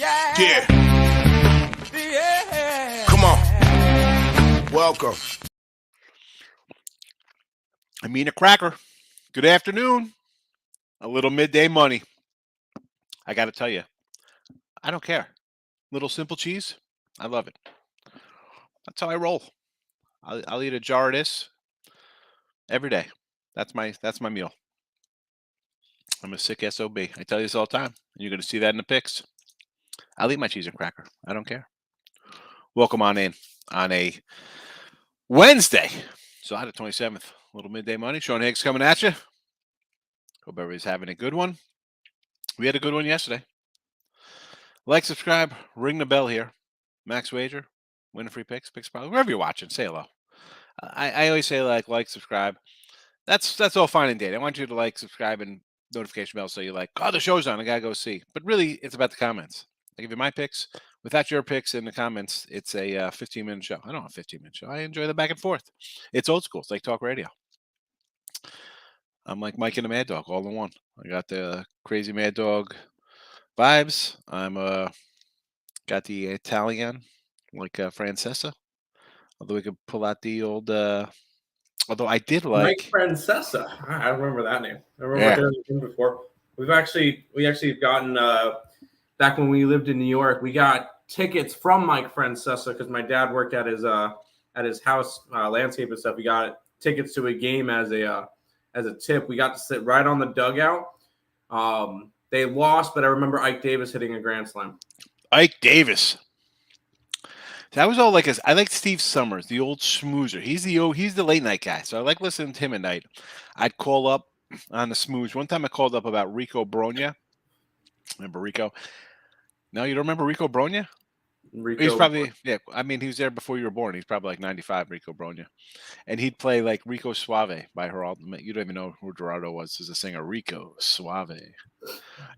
Yeah. Come on. Welcome. I mean a cracker. Good afternoon. A little midday money. I got to tell you, I don't care. Little simple cheese, I love it. That's how I roll. I'll eat a jar of this every day. That's my meal. I'm a sick SOB. I tell you this all the time. And you're going to see that in the pics. I'll eat my cheese and cracker. I don't care. Welcome on in on a Wednesday, July the 27th. Little midday money. Sean Higgs coming at you. Hope everybody's having a good one. We had a good one yesterday. Like, subscribe, ring the bell here. Max Wager, win a free picks, probably wherever you're watching. Say hello. I always say like, subscribe. That's all fine and dandy. I want you to like, subscribe, and notification bell so you like, oh, the show's on. I gotta go see. But really, it's about the comments. I give you my picks. Without your picks in the comments, it's a 15-minute show. I don't have a 15-minute show. I enjoy the back and forth. It's old school. It's like talk radio. I'm like Mike and the Mad Dog all in one. I got the crazy Mad Dog vibes. I'm got the Italian like Francesa. Although we could pull out the old. Although I did like Mike Francesa. I remember that name. I remember hearing him before. We actually gotten back when we lived in New York. We got tickets from Mike Francesa because my dad worked at his house landscape and stuff. We got tickets to a game as a tip. We got to sit right on the dugout. They lost, but I remember Ike Davis hitting a grand slam. Ike Davis. That was all like I like Steve Summers, the old schmoozer. He's the late night guy, so I like listening to him at night. I'd call up on the smooze. One time I called up about Rico Brogna. Remember Rico? No, you don't remember Rico Brogna? He's probably I mean, he was there before you were born. He's probably like 95, Rico Brogna, and he'd play like Rico Suave by Geraldo. You don't even know who Gerardo was as a singer. Rico Suave.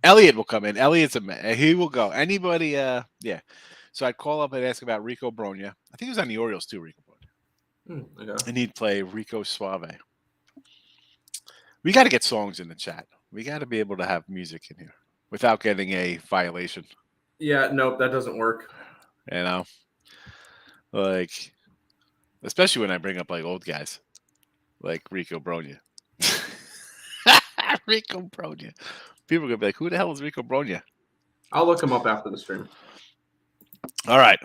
Elliot will come in. Elliot's he will go. Anybody? Yeah. So I'd call up and ask about Rico Brogna. I think he was on the Orioles too, Rico Brogna. Okay. And he'd play Rico Suave. We got to get songs in the chat. We got to be able to have music in here without getting a violation. Yeah, nope, that doesn't work. You know, like, especially when I bring up like old guys, like Rico Brogna. Rico Brogna. People are gonna be like, "Who the hell is Rico Brogna?" I'll look him up after the stream. All right.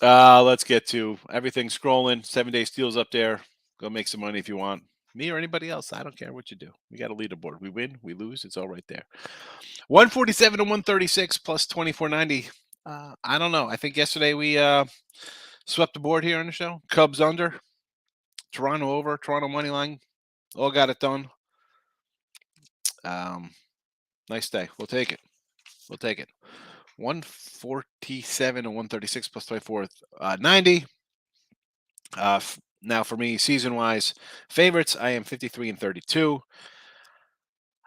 Let's get to everything scrolling. 7-day steals up there. Go make some money if you want. Me or anybody else. I don't care what you do. We got a leaderboard. We win, we lose. It's all right there. 147 to 136 plus 24.90. I don't know. I think yesterday we swept the board here on the show. Cubs under. Toronto over. Toronto money line. All got it done. Nice day. We'll take it. 147 and 136 plus 24, 90. Now for me, season-wise, favorites, I am 53 and 32.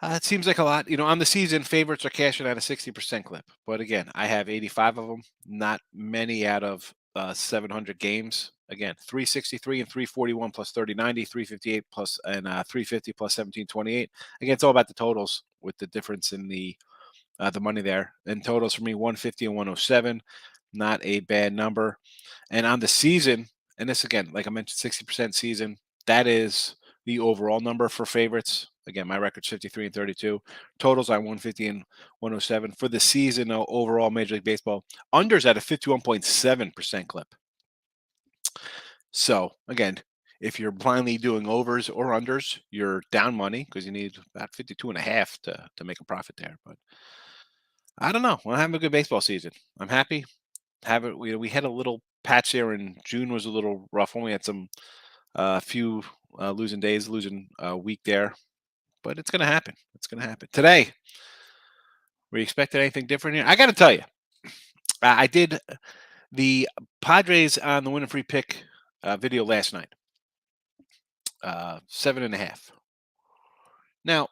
It seems like a lot. You know, on the season, favorites are cashing at a 60% clip. But again, I have 85 of them. Not many out of 700 games. Again, 363 and 341 plus 30-90, 358 plus and 350 plus 17-28. Again, it's all about the totals with the difference in the money there. And totals for me, 150 and 107. Not a bad number. And on the season, and this again, like I mentioned, 60% season, that is the overall number for favorites. Again, my record's 53 and 32. Totals are 150 and 107. For the season, overall, Major League Baseball, unders at a 51.7% clip. So, again, if you're blindly doing overs or unders, you're down money because you need about 52.5 to make a profit there. But I don't know. We're having a good baseball season. I'm happy. We had a little patch there in June was a little rough one. We had some few losing days, losing a week there. But it's going to happen. It's going to happen. Today, were you expecting anything different here? I got to tell you, I did the Padres on the win and free pick video last night. 7.5. Now,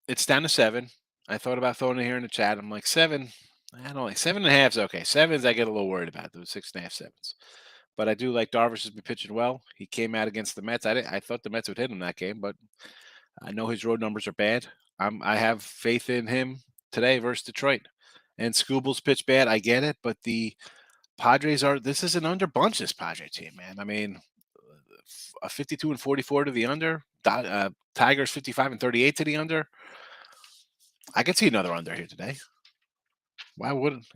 it's down to 7. I thought about throwing it here in the chat. I'm like, 7. I don't like 7.5 is okay. 7s I get a little worried about. Those 6.5, 7s. But I do like Darvish has been pitching well. He came out against the Mets. I thought the Mets would hit him that game, but I know his road numbers are bad. I have faith in him today versus Detroit. and Scooble's pitch bad. I get it, but the Padres this is an under bunch, this Padre team, man. I mean, a 52-44 to the under. Tigers 55-38 to the under. I could see another under here today. Why wouldn't,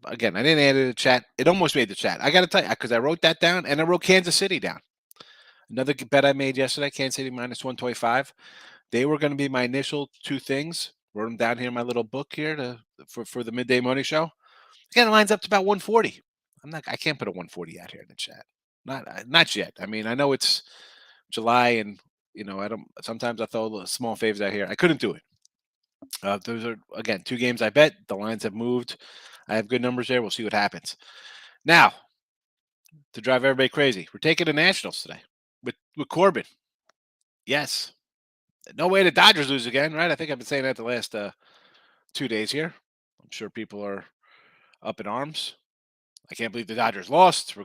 Again, I didn't add it to the chat. It almost made the chat. I got to tell you, because I wrote that down, and I wrote Kansas City down. Another bet I made yesterday, Kansas City minus 125. They were going to be my initial two things. Wrote them down here in my little book here for the Midday Money Show. Again, it lines up to about 140. I can't put a 140 out here in the chat. Not yet. I mean, I know it's July, and sometimes I throw small faves out here. I couldn't do it. Those are, again, two games I bet. The lines have moved. I have good numbers there. We'll see what happens. Now, to drive everybody crazy, we're taking the Nationals today with Corbin. Yes. No way the Dodgers lose again, right? I think I've been saying that the last 2 days here. I'm sure people are up in arms. I can't believe the Dodgers lost.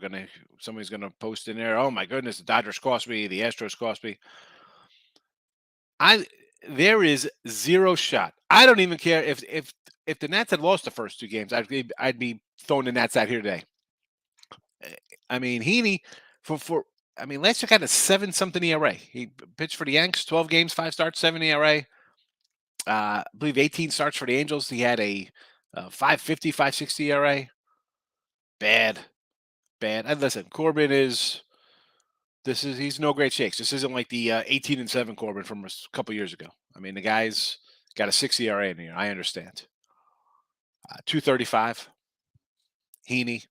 Somebody's gonna post in there, oh my goodness, the Dodgers cost me, the Astros cost me. There is zero shot. I don't even care if the Nats had lost the first two games, I'd be throwing the Nats out here today. I mean, Heaney last year got a 7-something ERA. He pitched for the Yanks, 12 games, 5 starts, 7 ERA. I believe 18 starts for the Angels. He had a 5.50, 5.60 ERA. Bad. And listen, Corbin he's no great shakes. This isn't like the 18-7 Corbin from a couple years ago. I mean, the guy's got a 6 ERA in here. I understand. 2.35. Heaney.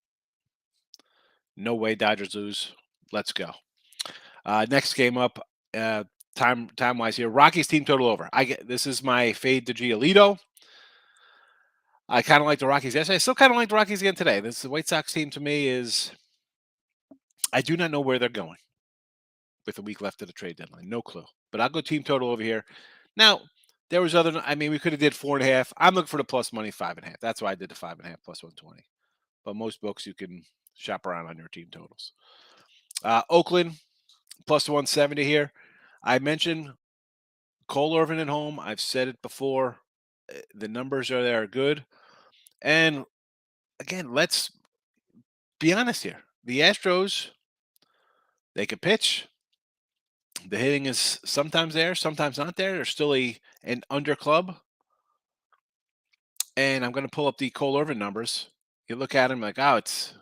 No way Dodgers lose. Let's go. Next game up, time wise here. Rockies team total over. This is my fade to Giolito. I kind of like the Rockies yesterday. I still kind of like the Rockies again today. The White Sox team to me is, I do not know where they're going with a week left of the trade deadline. No clue. But I'll go team total over here. Now, there was we could have did 4.5. I'm looking for the plus money 5.5. That's why I did the 5.5 plus 120. But most books you can shop around on your team totals. Oakland plus 170 here. I mentioned Cole Irvin at home. I've said it before. The numbers are good. And again, let's be honest here. The Astros, they can pitch. The hitting is sometimes there, sometimes not there. They're still an under club. And I'm going to pull up the Cole Irvin numbers. You look at him like, it's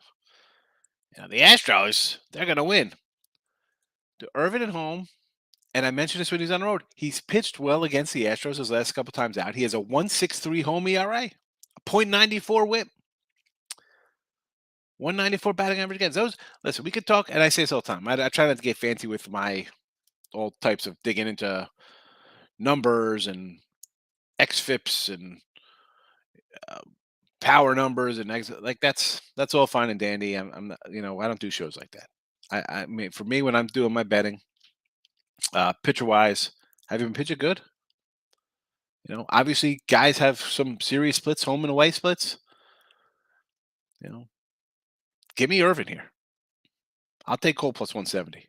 the Astros, they're going to win. The Irvin at home, and I mentioned this when he's on the road, he's pitched well against the Astros his last couple times out. He has a 1.63 home ERA, a .94 whip, 194 batting average against. Listen, we could talk, and I say this all the time. I try not to get fancy with my all types of digging into numbers and XFIPs and power numbers and that's all fine and dandy. I'm not, I don't do shows like that. I mean, for me, when I'm doing my betting, pitcher wise, have you been pitching good? Obviously, guys have some serious splits, home and away splits. Give me Irvin here. I'll take Cole plus 170.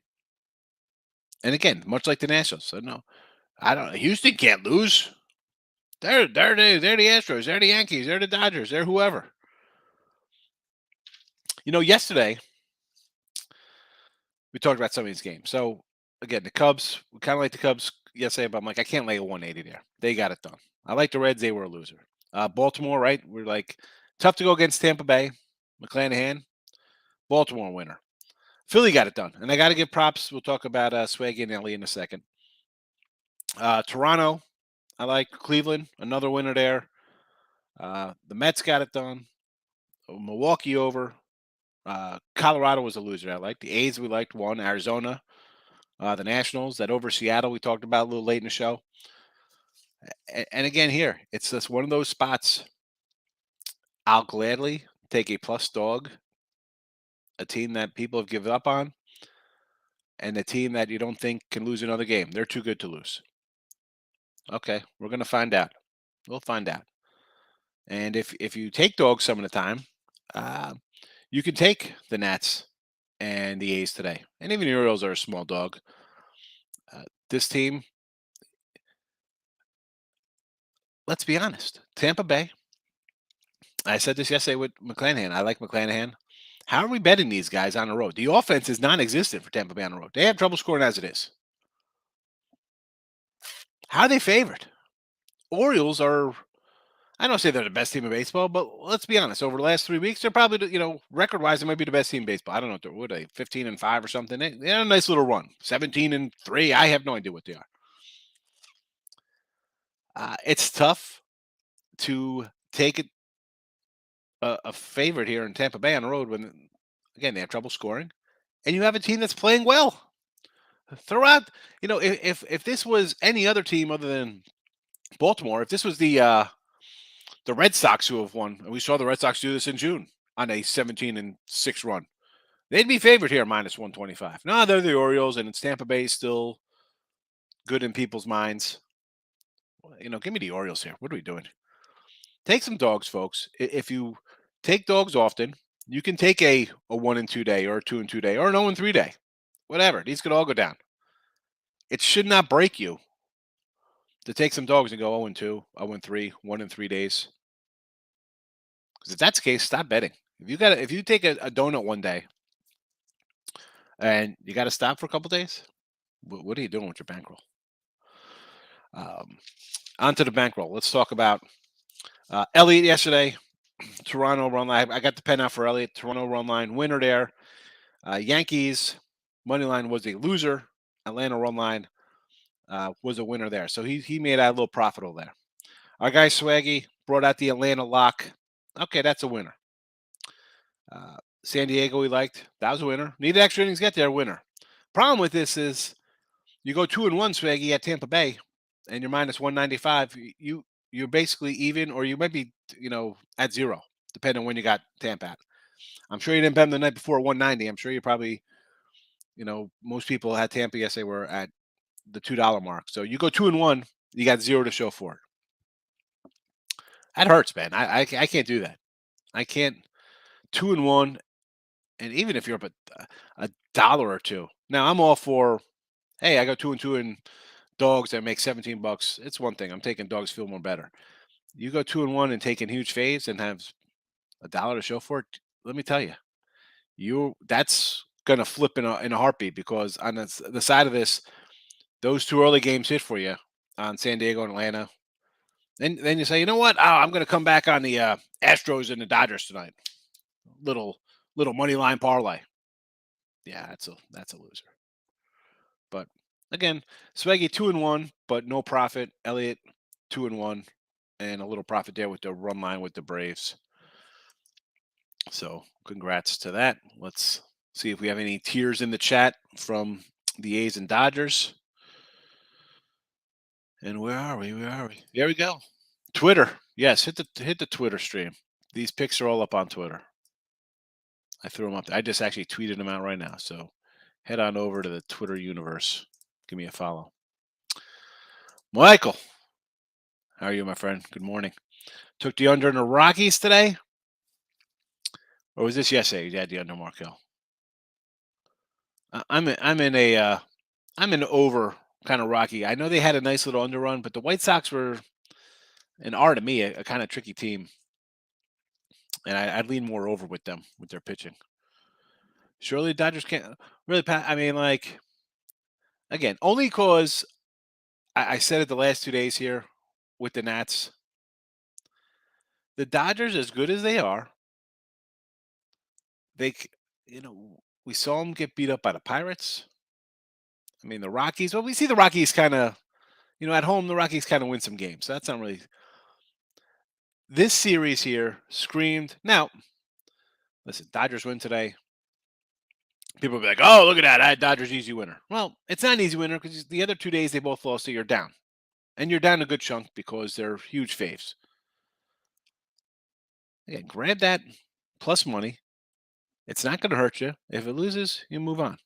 And again, much like the Nationals, so no, I don't. Houston can't lose. They're the Astros. They're the Yankees. They're the Dodgers. They're whoever. Yesterday we talked about some of these games. So again, the Cubs, we kind of like the Cubs yesterday, but I'm like, I can't lay a 180 there. They got it done. I like the Reds. They were a loser. Baltimore, right? We're like tough to go against Tampa Bay. McClanahan, Baltimore winner. Philly got it done, and I got to give props. We'll talk about Swaggy and Ellie in a second. Toronto, I like Cleveland, another winner there. The Mets got it done. Milwaukee over. Colorado was a loser. I like the A's. We liked one. Arizona, the Nationals, that over Seattle we talked about a little late in the show. And again, here it's just one of those spots. I'll gladly take a plus dog, a team that people have given up on, and a team that you don't think can lose another game. They're too good to lose. Okay, we're going to find out. We'll find out. And if you take dogs some of the time, you can take the Nats and the A's today. And even the Orioles are a small dog. This team, let's be honest, Tampa Bay, I said this yesterday with McClanahan. I like McClanahan. How are we betting these guys on the road? The offense is non-existent for Tampa Bay on the road. They have trouble scoring as it is. How are they favored? Orioles are, I don't say they're the best team in baseball, but let's be honest. Over the last 3 weeks, they're probably, record-wise, they might be the best team in baseball. I don't know if they're, what are they, 15-5 or something. They had a nice little run. 17-3. I have no idea what they are. It's tough to take a favorite here in Tampa Bay on the road when, again, they have trouble scoring, and you have a team that's playing well. Throughout, if this was any other team other than Baltimore, if this was the Red Sox who have won, and we saw the Red Sox do this in June on a 17-6 run, they'd be favored here minus 125. No, they're the Orioles, and it's Tampa Bay still good in people's minds. Give me the Orioles here. What are we doing? Take some dogs, folks. If you take dogs often, you can take a 1-2 day or a 2-2 day or an 0-3 day. Whatever. These could all go down. It should not break you to take some dogs and go 0-2, 0-3, 1-3 days. Because if that's the case, stop betting. If you take a donut one day and you got to stop for a couple days, what are you doing with your bankroll? On to the bankroll. Let's talk about Elliott yesterday. Toronto run line. I got the pen out for Elliott. Toronto run line winner there. Yankees money line was a loser. Atlanta run line was a winner there. So he made out a little profit over there. Our guy Swaggy brought out the Atlanta lock. Okay, that's a winner. San Diego we liked. That was a winner. Needed extra innings to get there, winner. Problem with this is you go 2-1, Swaggy, at Tampa Bay, and you're minus 195. You're basically even, or you might be, at zero, depending on when you got Tampa at. I'm sure you didn't bet them the night before 190. I'm sure you probably, most people had Tampa yesterday were at the $2 mark. So you go 2-1, you got zero to show for it. That hurts, man. I can't do that. I can't 2-1, and even if you're up a dollar or two. Now I'm all for, hey, I go 2-2 in dogs that make $17. It's one thing. I'm taking dogs feel more better. You go 2-1 and taking huge fades and have a dollar to show for it. Let me tell you, that's gonna flip in a heartbeat, because on the side of this, those two early games hit for you on San Diego and Atlanta. Then you say, you know what? Oh, I'm going to come back on the Astros and the Dodgers tonight. Little money line parlay. Yeah, that's a loser. But again, Swaggy 2-1, but no profit. Elliott 2-1, and a little profit there with the run line with the Braves. So congrats to that. Let's see if we have any tears in the chat from the A's and Dodgers. And where are we? There we go. Twitter. Yes, hit the Twitter stream. These pics are all up on Twitter. I threw them up there. I just actually tweeted them out right now. So head on over to the Twitter universe. Give me a follow. Michael. How are you, my friend? Good morning. Took the under in the Rockies today? Or was this yesterday? You had the under, Markel. I'm in over kind of Rocky. I know they had a nice little under run, but the White Sox were, and are to me, a kind of tricky team. And I'd lean more over with them, with their pitching. Surely the Dodgers can't really I mean, like, again, only because I said it the last 2 days here with the Nats. The Dodgers, as good as they are, we saw them get beat up by the Pirates. I mean, the Rockies, well, we see the Rockies kind of, at home, the Rockies kind of win some games. So that's not really. This series here screamed. Now, listen, Dodgers win today. People will be like, oh, look at that. I had Dodgers easy winner. Well, it's not an easy winner because the other 2 days they both lost, so you're down. And you're down a good chunk because they're huge faves. Again, grab that plus money. It's not going to hurt you. If it loses, you move on.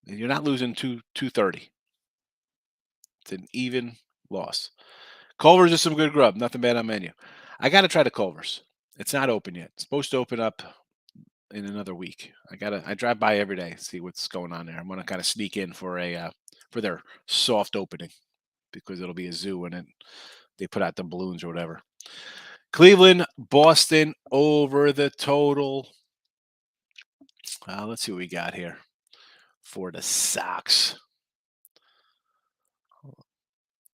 You're not losing 230. It's an even loss. Culver's is some good grub. Nothing bad on menu. I got to try the Culver's. It's not open yet. It's supposed to open up in another week. I drive by every day, see what's going on there. I'm going to kind of sneak in for their soft opening, because it'll be a zoo and they put out the balloons or whatever. Cleveland, Boston over the total. Let's see what we got here for the Sox.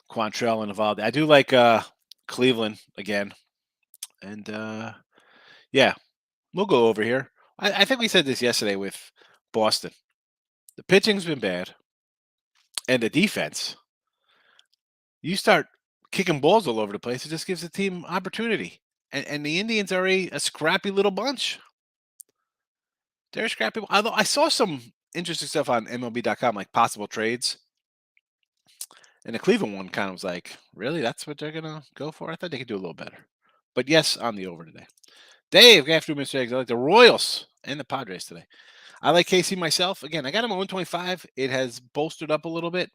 Quantrell and Evaldi. I do like Cleveland again. And yeah, we'll go over here. I think we said this yesterday with Boston. The pitching's been bad. And the defense. You start kicking balls all over the place, it just gives the team opportunity. And the Indians are a scrappy little bunch. They're scrappy. Although I saw some interesting stuff on MLB.com, like possible trades. And the Cleveland one kind of was like, really? That's what they're going to go for? I thought they could do a little better. But yes, on the over today. Dave, good afternoon, Mr. Eggs. I like the Royals and the Padres today. I like KC myself. Again, I got him at 125. It has bolstered up a little bit.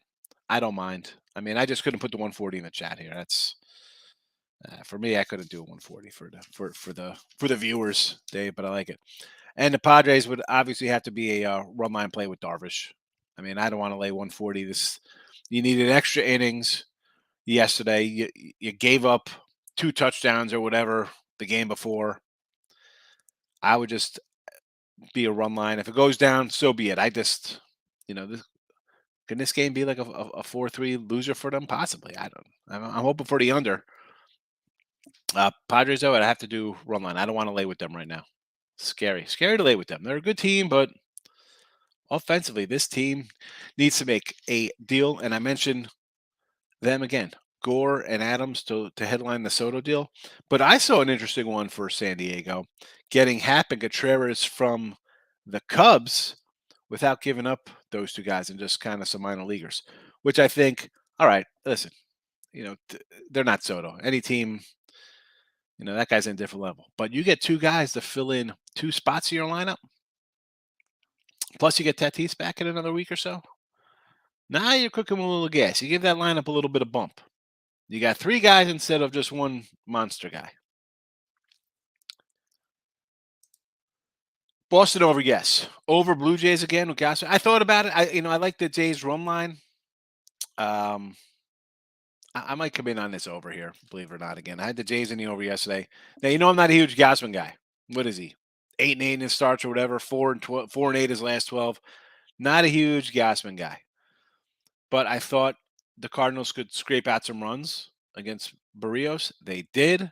I don't mind. I mean, I just couldn't put the 140 in the chat here. That's for me. I couldn't do a 140 for the viewers, Dave, but I like it. And the Padres would obviously have to be a run line play with Darvish. I mean, I don't want to lay 140. You needed extra innings yesterday. You gave up 2 touchdowns or whatever the game before. I would just be a run line. If it goes down, so be it. I just, can this game be like a 4-3 loser for them? Possibly. I'm hoping for the under. Padres, though, I'd have to do run line. I don't want to lay with them right now. Scary to lay with them. They're a good team, but offensively, this team needs to make a deal. And I mentioned them again, Gore and Adams to headline the Soto deal. But I saw an interesting one for San Diego, getting Happ and Contreras from the Cubs without giving up those 2 guys and just kind of some minor leaguers, which I think, all right, listen, they're not Soto. Any team, that guy's in a different level. But you get 2 guys to fill in 2 spots in your lineup. Plus, you get Tatis back in another week or so. Now you're cooking with a little gas. You give that lineup a little bit of bump. You got 3 guys instead of just 1 monster guy. Boston over, yes. Over Blue Jays again with Gaston. I thought about it. I like the Jays run line. I might come in on this over here, believe it or not. Again, I had the Jays in the over yesterday. Now I'm not a huge Gausman guy. What is he? 8-8 in his starts or whatever. 4-8 his last 12. Not a huge Gausman guy. But I thought the Cardinals could scrape out some runs against Barrios. They did.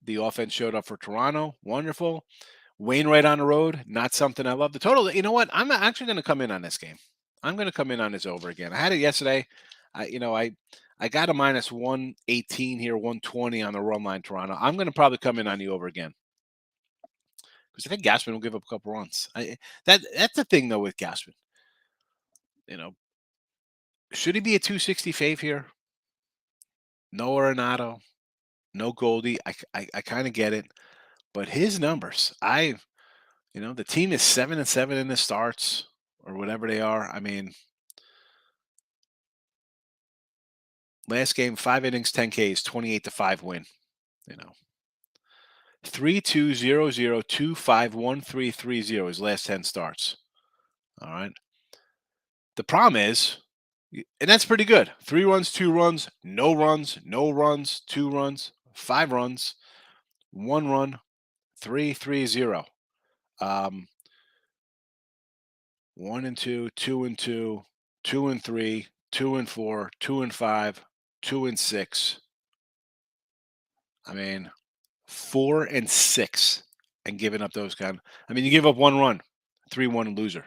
The offense showed up for Toronto. Wonderful. Wainwright on the road. Not something I love. The total, you know what? I'm actually going to come in on this game. I'm going to come in on this over again. I had it yesterday. I got a minus 118 here, 120 on the run line Toronto. I'm going to probably come in on the over again. Because I think Gausman will give up a couple runs. That's the thing, though, with Gausman. Should he be a 260 fave here? No Arenado, no Goldie. I kind of get it. But his numbers, the team is 7-7 in the starts or whatever they are. I mean, last game, 5 innings, 10 Ks, 28-5 win. 3-2-0-0-2-5-1-3-3-0 his last 10 starts. All right. The problem is, and that's pretty good. 3 runs, 2 runs, no runs, 2 runs, 5 runs, 1 run, 3-3-0. 1-2, 2-2, 2-3, 2-4, 2-5, 2-6. I mean, 4-6 and giving up those kind. I mean, you give up 1 run, 3-1 loser.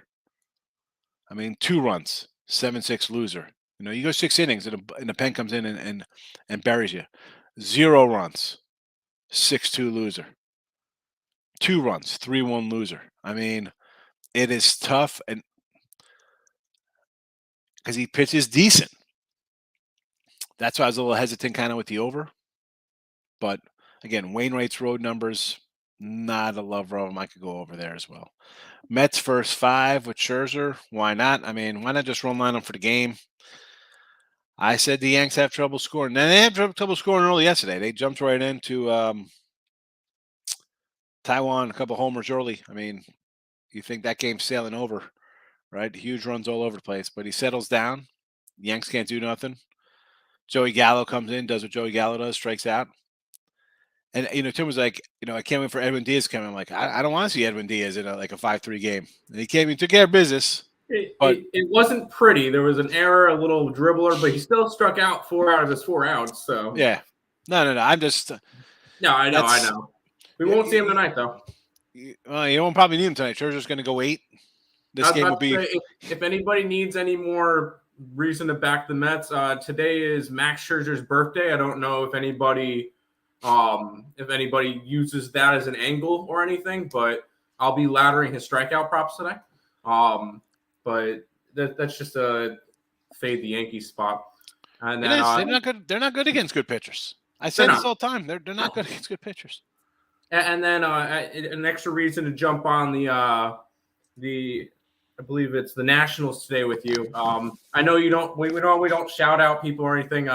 I mean, 2 runs, 7-6 loser. You go 6 innings and the pen comes in and buries you. 0 runs, 6-2 loser. 2 runs, 3-1 loser. I mean, it is tough, and because he pitches decent. That's why I was a little hesitant kind of with the over. But again, Wainwright's road numbers, not a lover of them. I could go over there as well. Mets first 5 with Scherzer. Why not? I mean, why not just run line them for the game? I said the Yanks have trouble scoring. Now, they had trouble scoring early yesterday. They jumped right into Taiwan, a couple homers early. I mean, you think that game's sailing over, right? Huge runs all over the place. But he settles down. Yanks can't do nothing. Joey Gallo comes in, does what Joey Gallo does, strikes out. And Tim was like, I can't wait for Edwin Diaz to come. I'm like, I don't want to see Edwin Diaz in a 5-3 game. And he came, he took care of business. But It wasn't pretty. There was an error, a little dribbler, but he still struck out 4 out of his 4 outs. So yeah, no. I'm just no, I know. We won't see him tonight, though. You won't probably need him tonight. Scherzer's going to go 8. This game will be. If anybody needs any more reason to back the Mets, today is Max Scherzer's birthday. I don't know if anybody uses that as an angle or anything, but I'll be laddering his strikeout props today. But that's just a fade the Yankees spot. And then they're not good. They're not good against good pitchers. I say this all the time. They're not good against good pitchers. And then an extra reason to jump on the I believe it's the Nationals today with you. I know you don't. We don't shout out people or anything.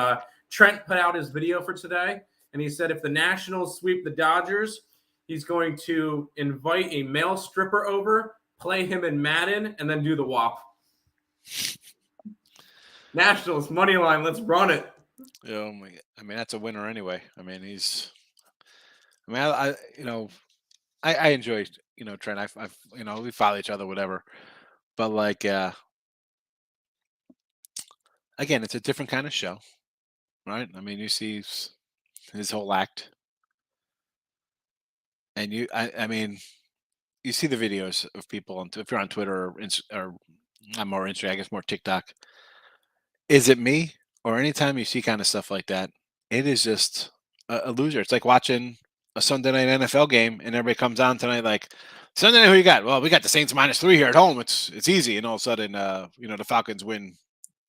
Trent put out his video for today, and he said if the Nationals sweep the Dodgers, he's going to invite a male stripper over, play him in Madden, and then do the WAP. Nationals money line. Let's run it. Oh my God. I mean, that's a winner anyway. I mean, I enjoy, Trent. I've we follow each other, whatever. But again, it's a different kind of show, right? I mean, you see his whole act, and I mean, you see the videos of people if you're on Twitter or I'm more Instagram, I guess more TikTok. Is it me or anytime you see kind of stuff like that, it is just a loser. It's like watching a Sunday night NFL game and everybody comes on tonight like, Sunday night, who you got? Well, we got the Saints -3 here at home. It's easy, and all of a sudden, the Falcons win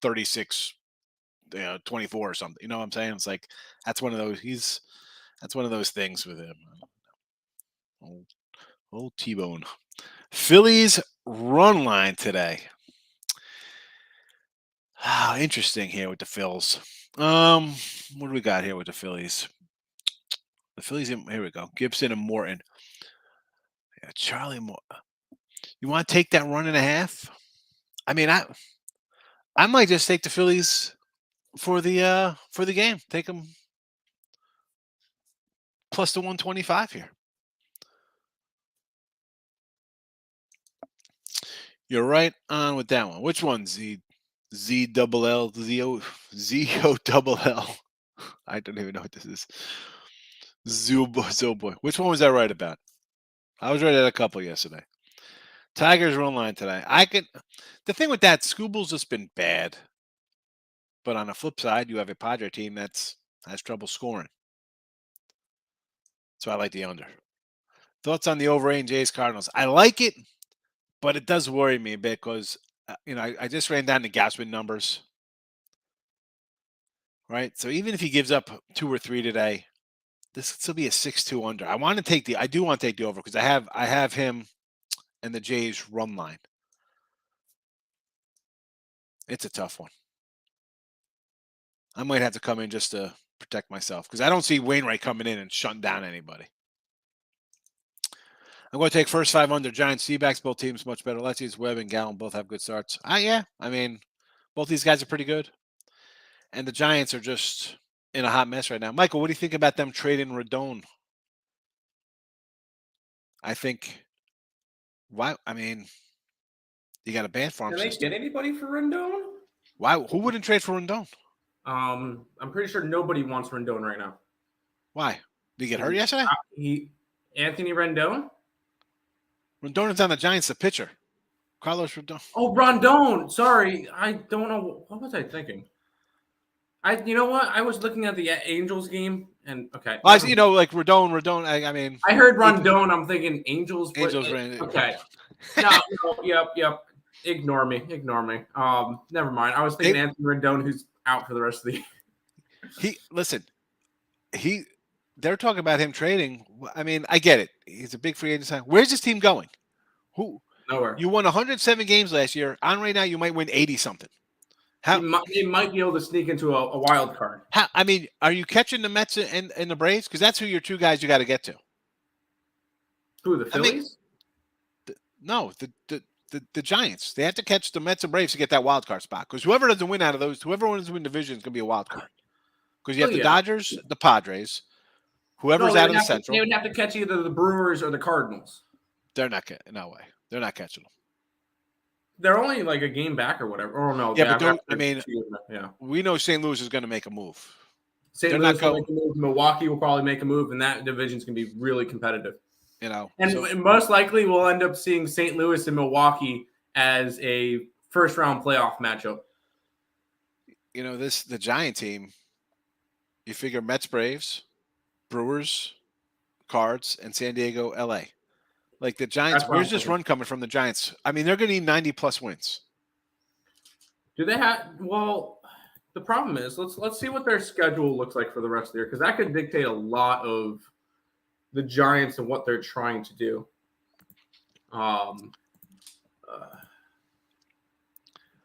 36, 24 or something. You know what I'm saying? It's like that's one of those. That's one of those things with him. Old T-Bone. Phillies run line today. Interesting here with the Phils. What do we got here with the Phillies? The Phillies. Here we go. Gibson and Morton. Yeah, Charlie Moore. You want to take that 1.5? I mean, I might just take the Phillies for the game. Take them plus the 125 here. You're right on with that one. Which one? Z double L Z O double L. I don't even know what this is. Zoboy. Which one was I right about? I was right at a couple yesterday. Tigers run line today. The thing with that, Scooble's just been bad. But on the flip side, you have a Padre team that has trouble scoring. So I like the under. Thoughts on the over and Jays Cardinals? I like it, but it does worry me a bit because I just ran down the Gausman numbers. Right? So even if he gives up 2 or 3 today, this could still be a 6-2 under. I do want to take the over because I have him and the Jays run line. It's a tough one. I might have to come in just to protect myself because I don't see Wainwright coming in and shutting down anybody. I'm going to take first 5 under. Giants, D-backs, both teams much better. Let's Webb and Gallen both have good starts. Yeah. I mean, both these guys are pretty good. And the Giants are just in a hot mess right now. Michael, what do you think about them trading Rodon? I think, why? I mean, you got a bad farm system. Can they get anybody for Rendon? Why? Who wouldn't trade for Rendon? I'm pretty sure nobody wants Rendon right now. Why? Did he get hurt yesterday? Anthony Rendon? Rendon is on the Giants, the pitcher. Carlos Rodon. Oh, Rondon. Sorry. I don't know. What was I thinking? You know what? I was looking at the Angels game, and okay. Well, like Rodon. I mean, I heard Rondon. I'm thinking Angels. Okay. No. Yep. Ignore me. Never mind. I was thinking Anthony Rendon, who's out for the rest of the year. They're talking about him trading. I mean, I get it. He's a big free agent. Where's this team going? Who? Nowhere. You won 107 games last year. On right now, you might win 80 something. They might be able to sneak into a wild card. I mean, are you catching the Mets and the Braves? Because that's who your 2 guys you got to get to. Who, the Phillies? The Giants. They have to catch the Mets and Braves to get that wild card spot. Because whoever doesn't win out of those, whoever wins the division is going to be a wild card. Because you have the Dodgers, the Padres, Whoever's No, out of the they Central, would have to catch either the Brewers or the Cardinals. they're not getting. No way. They're not catching them. They're only like a game back or whatever. Oh no, Yeah, but I mean, yeah. we know St. Louis is going to make a move. St. They're Louis not will going. make a move. Milwaukee will probably make a move, and that division's going to be really competitive. You know, and most likely we'll end up seeing St. Louis and Milwaukee as a first-round playoff matchup. You know, the Giant team. You figure Mets, Braves, Brewers, Cards, and San Diego, LA. Like the Giants, where's this run coming from the Giants? I mean, they're going to need 90+ wins. Do they have? Well, the problem is let's see what their schedule looks like for the rest of the year, because that could dictate a lot of the Giants and what they're trying to do. Try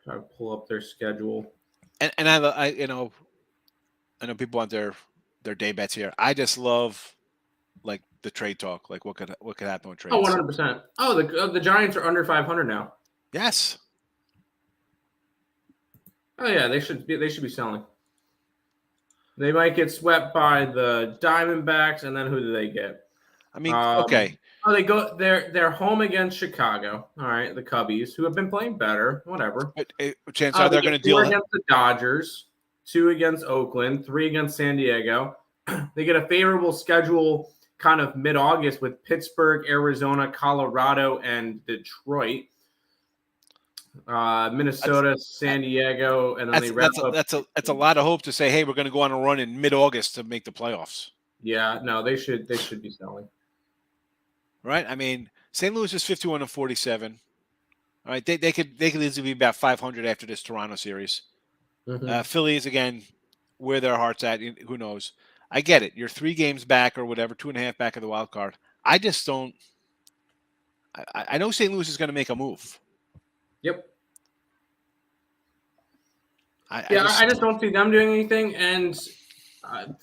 to pull up their schedule. And I you know, I know people want their day bets here. I just love like the trade talk. Like what could happen with trades? Oh, 100%. Oh, the Giants are under 500 now. Yes. Oh yeah, they should be selling. They might get swept by the Diamondbacks, and then who do they get? I mean, okay. Oh, they're home against Chicago. All right, the Cubbies, who have been playing better. Whatever. But chances are they're going to deal against the Dodgers, 2 against Oakland, 3 against San Diego. They get a favorable schedule kind of mid-August with Pittsburgh, Arizona, Colorado, and Detroit. Minnesota, San Diego, and then they wrap up. That's a lot of hope to say, hey, we're going to go on a run in mid-August to make the playoffs. Yeah, no, they should be selling. Right? I mean, St. Louis is 51-47. All right, they could easily be about 500 after this Toronto series. Mm-hmm. Phillies again, where their heart's at, who knows? I get it. You're 3 games back or whatever, 2.5 back of the wild card. I just don't. I know St. Louis is going to make a move. Yep. I just don't see them doing anything. And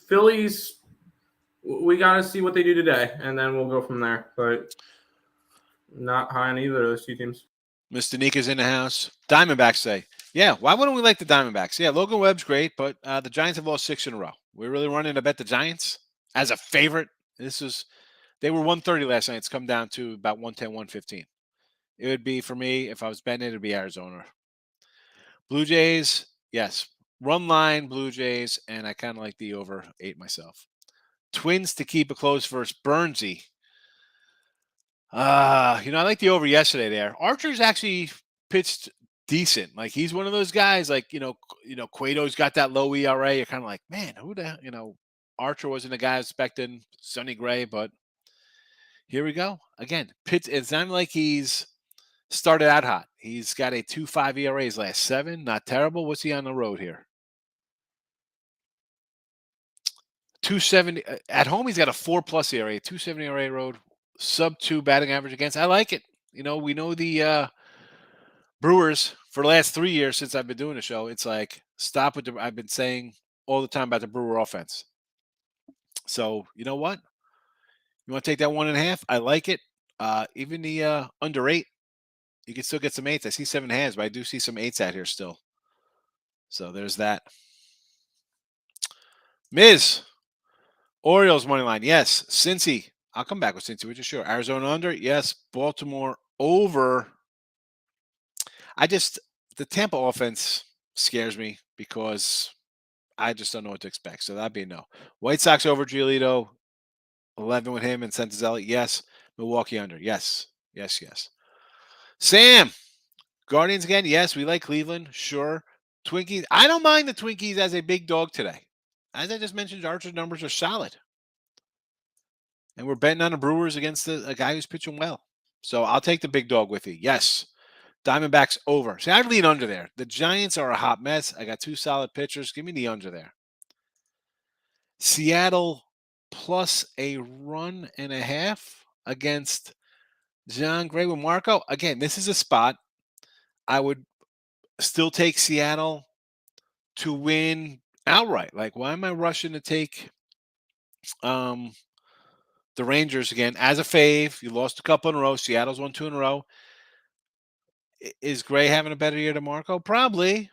Phillies, we got to see what they do today, and then we'll go from there. But not high on either of those 2 teams. Mr. Nika's in the house. Diamondbacks say, yeah, why wouldn't we like the Diamondbacks? Yeah, Logan Webb's great, but the Giants have lost 6 in a row. We're really running to bet the Giants as a favorite. They were 130 last night. It's come down to about 110, 115. It would be, for me, if I was betting it, would be Arizona. Blue Jays, yes. Run line, Blue Jays, and I kind of like the over 8 myself. Twins to keep it close versus Burnsy. I like the over yesterday there. Archer's actually pitched decent. Like, he's one of those guys, like, Cueto's got that low ERA. You're kind of like, man, who the hell, Archer wasn't a guy expecting Sonny Gray, but here we go. Again, it's not like he's started out hot. He's got a 2.5 ERA his last 7. Not terrible. What's he on the road here? 270 at home. He's got a 4+ ERA, 2.70 ERA road, sub-2 batting average against. I like it. We know the Brewers for the last 3 years since I've been doing the show. It's like, stop with I've been saying all the time about the Brewer offense. So you know what? You want to take that 1.5? I like it. Even the under 8. You can still get some 8s. I see 7 hands, but I do see some 8s out here still. So there's that. Miz. Orioles money line. Yes. Cincy. I'll come back with Cincy, which is sure. Arizona under. Yes. Baltimore over. The Tampa offense scares me because I just don't know what to expect. So that'd be a no. White Sox over Giolito. 11 with him and Santazelli. Yes. Milwaukee under. Yes. Yes, yes. Sam. Guardians again. Yes, we like Cleveland. Sure. Twinkies. I don't mind the Twinkies as a big dog today. As I just mentioned, Archer's numbers are solid. And we're betting on the Brewers against a guy who's pitching well. So I'll take the big dog with you. Yes. Diamondbacks over. See, I'd lean under there. The Giants are a hot mess. I got 2 solid pitchers. Give me the under there. Seattle plus a 1.5 against John Gray with Marco. Again, this is a spot. I would still take Seattle to win outright. Like, why am I rushing to take the Rangers again as a fave? You lost a couple in a row. Seattle's won 2 in a row. Is Gray having a better year than Marco? Probably.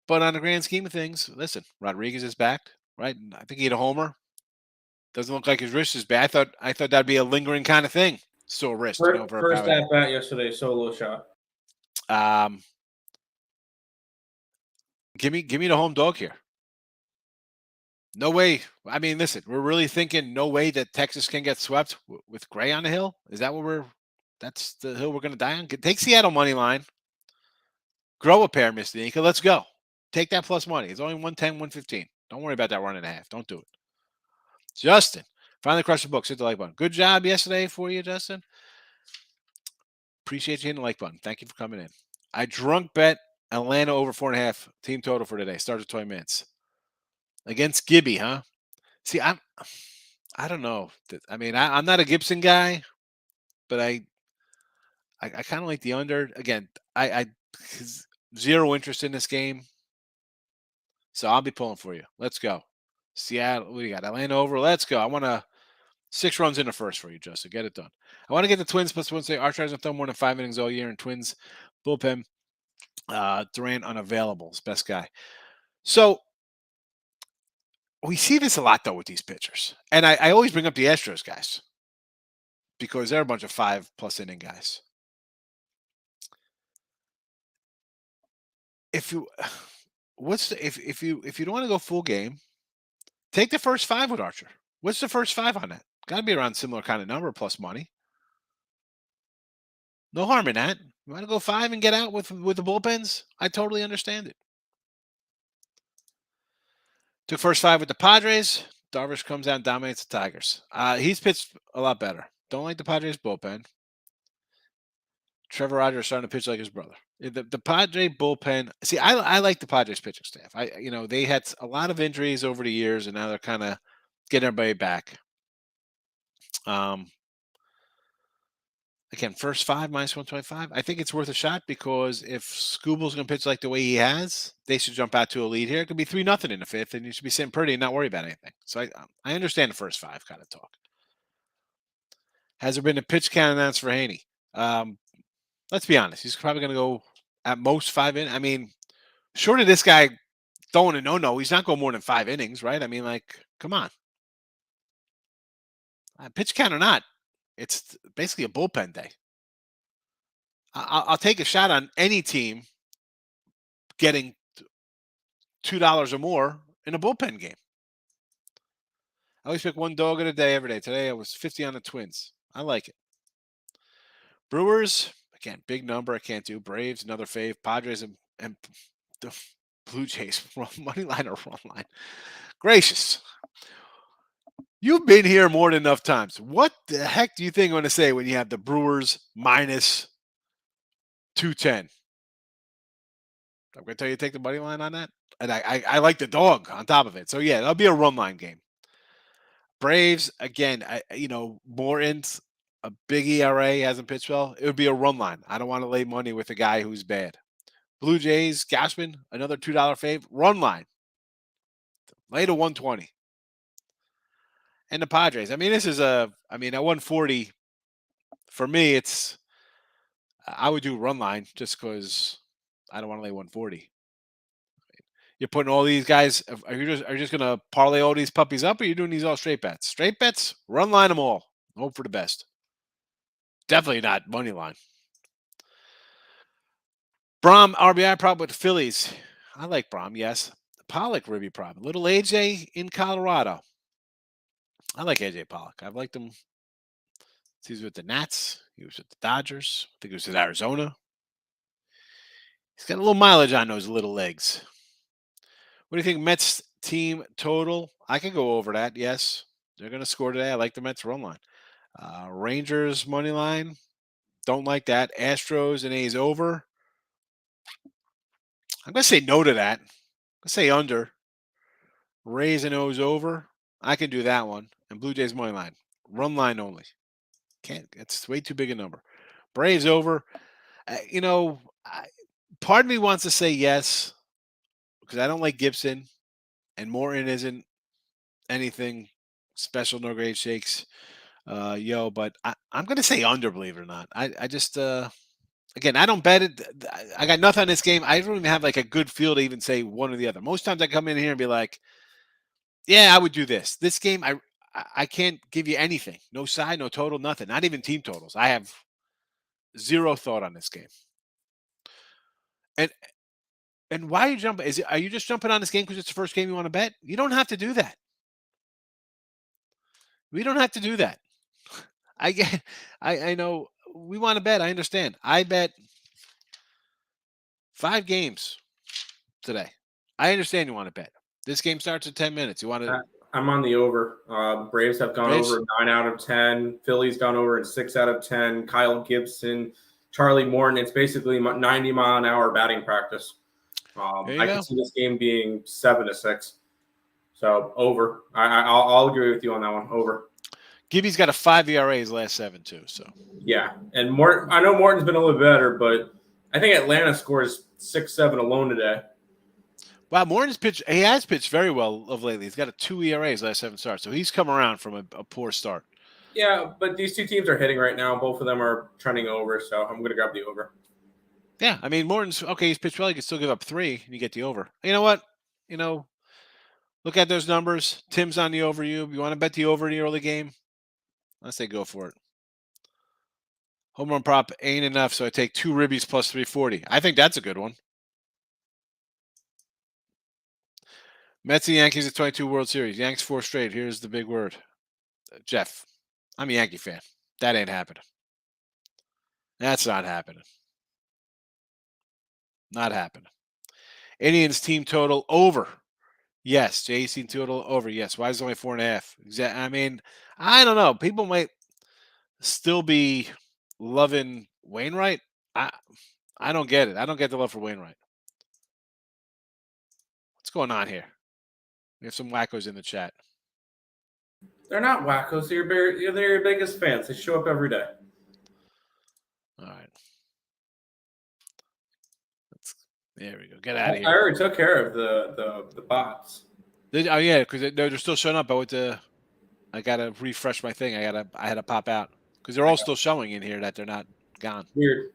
But on the grand scheme of things, listen, Rodriguez is back, right? I think he had a homer. Doesn't look like his wrist is bad. I thought that'd be a lingering kind of thing. Sore wrist, for a First power at bat yesterday, solo shot. Give me the home dog here. No way. I mean, listen, we're really thinking no way that Texas can get swept with Gray on the hill. Is that what that's the hill we're going to die on? Take Seattle money line. Grow a pair, Miss Danica. Let's go. Take that plus money. It's only 110, 115. Don't worry about that 1.5. Don't do it. Justin, finally crushed the books. Hit the like button. Good job yesterday for you, Justin. Appreciate you hitting the like button. Thank you for coming in. I drunk bet Atlanta over 4.5 team total for today. Starts at 20 minutes. Against Gibby, huh? See, I don't know. I mean, I'm not a Gibson guy, but I kind of like the under. Again, I zero interest in this game. So I'll be pulling for you. Let's go. Seattle, what do you got? Atlanta over. Let's go. I want 6 runs in the first for you, Justin. Get it done. I want to get the Twins plus 1. Say Archer hasn't thrown more than 5 innings all year, and Twins bullpen. Durant unavailable. It's best guy. So we see this a lot though with these pitchers, and I always bring up the Astros guys because they're a bunch of 5+ inning guys. If you if you don't want to go full game, take the first 5 with Archer. What's the first 5 on that? Got to be around similar kind of number plus money. No harm in that. You want to go 5 and get out with the bullpens? I totally understand it. Took first 5 with the Padres. Darvish comes out and dominates the Tigers. He's pitched a lot better. Don't like the Padres bullpen. Trevor Rogers is starting to pitch like his brother. The Padre bullpen. See, I like the Padres pitching staff. They had a lot of injuries over the years, and now they're kind of getting everybody back. Again, first 5 minus 125. I think it's worth a shot because if Scooble's going to pitch like the way he has, they should jump out to a lead here. It could be 3-0 in the 5th, and you should be sitting pretty and not worry about anything. So I understand the first 5 kind of talk. Has there been a pitch count announced for Haney? Let's be honest. He's probably going to go at most 5 innings. I mean, short of this guy throwing a no-no, he's not going more than 5 innings, right? I mean, like, come on. Pitch count or not, it's basically a bullpen day. I'll take a shot on any team getting $2 or more in a bullpen game. I always pick one dog at a day every day. Today I was 50 on the Twins. I like it. Brewers, again, big number. I can't do. Braves, another fave. Padres and the Blue Jays, money line or run line. Gracious. You've been here more than enough times. What the heck do you think I'm going to say when you have the Brewers minus 210? I'm going to tell you to take the money line on that. And I like the dog on top of it. So, yeah, that'll be a run line game. Braves, again, more ins, a big ERA, hasn't pitched well. It would be a run line. I don't want to lay money with a guy who's bad. Blue Jays, Gausman, another $2 fave, run line. Lay to 120. And the Padres. I mean, this is at 140, for me, I would do run line just because I don't want to lay 140. You're putting all these guys, are you just going to parlay all these puppies up, or are you doing these all straight bets? Straight bets, run line them all. Hope for the best. Definitely not money line. Brahm, RBI prop with the Phillies. I like Brahm, yes. Pollock, ribby prop. Little AJ in Colorado. I like AJ Pollock. I've liked him. He was with the Nats. He was with the Dodgers. I think he was with Arizona. He's got a little mileage on those little legs. What do you think, Mets team total? I can go over that, yes. They're going to score today. I like the Mets run line. Rangers money line. Don't like that. Astros and A's over. I'm going to say no to that. I'm going to say under. Rays and O's over. I can do that one. And Blue Jays money line. Run line only. Can't. It's way too big a number. Braves over. Part of me wants to say yes because I don't like Gibson, and Morton isn't anything special. No grade shakes, but I'm going to say under. Believe it or not, I just again, I don't bet it. I got nothing on this game. I don't even have like a good feel to even say one or the other. Most times I come in here and be like, yeah, I would do this. This game, I can't give you anything. No side, no total, nothing. Not even team totals. I have zero thought on this game. And why are you jumping? Are you just jumping on this game because it's the first game you want to bet? You don't have to do that. We don't have to do that. I get. I know we want to bet. I understand. I bet 5 games today. I understand you want to bet. This game starts in 10 minutes. You want to. I'm on the over. Braves have gone Braves? over 9 out of 10. Philly's gone over in 6 out of 10. Kyle Gibson, Charlie Morton. It's basically 90 mile an hour batting practice. I can see this game being 7-6. So over. I'll agree with you on that one. Over. Gibby's got a 5 ERA his last 7 too. So yeah, and Morton. I know Morton's been a little better, but I think Atlanta scores 6-7 alone today. Wow, Morton's pitched. He has pitched very well of lately. He's got a 2 ERA his last 7 starts, so he's come around from a poor start. Yeah, but these two teams are hitting right now. Both of them are trending over, so I'm going to grab the over. Yeah, I mean Morton's okay. He's pitched well. He can still give up 3, and you get the over. You know what? Look at those numbers. Tim's on the over. You want to bet the over in the early game? I say go for it. Home run prop ain't enough, so I take 2 ribbies plus 340. I think that's a good one. Mets and Yankees at 22 World Series. Yanks 4 straight. Here's the big word. Jeff, I'm a Yankee fan. That ain't happening. That's not happening. Not happening. Indians team total over. Yes. Jays team total over. Yes. Why is it only 4.5? I mean, I don't know. People might still be loving Wainwright. I don't get it. I don't get the love for Wainwright. What's going on here? We have some wackos in the chat. They're not wackos. They're your biggest fans. They show up every day. All right. There we go. Get out of here. I already took care of the bots. Oh yeah, because they're still showing up. I gotta refresh my thing. I had to pop out because they're all still showing in here that they're not gone. Weird.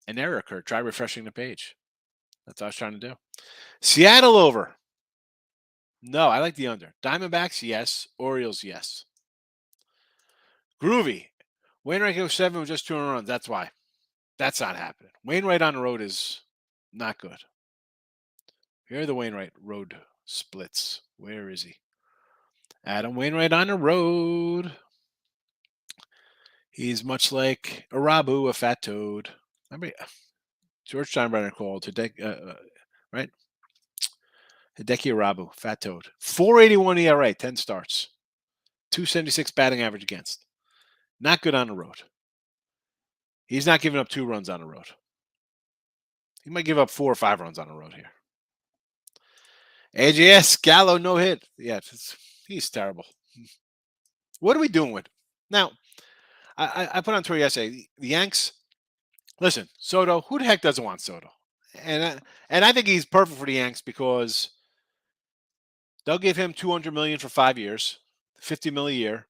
An error occurred. Try refreshing the page. That's what I was trying to do. Seattle over. No, I like the under. Diamondbacks, yes. Orioles, yes. Groovy. Wainwright goes 7 with just 2 runs. That's why. That's not happening. Wainwright on the road is not good. Here are the Wainwright road splits. Where is he? Adam Wainwright on the road. He's much like Arabu, a fat toad. Remember, George Steinbrenner called right? Hideki Arabu, fat toad. 4.81 ERA, 10 starts. 2.76 batting average against. Not good on the road. He's not giving up 2 runs on the road. He might give up 4 or 5 runs on the road here. AJS, Gallo, no hit. Yeah, he's terrible. What are we doing with? Now, I put on Twitter yesterday. The Yanks, listen, Soto. Who the heck doesn't want Soto? And I think he's perfect for the Yanks because they'll give him $200 million for 5 years, $50 million a year.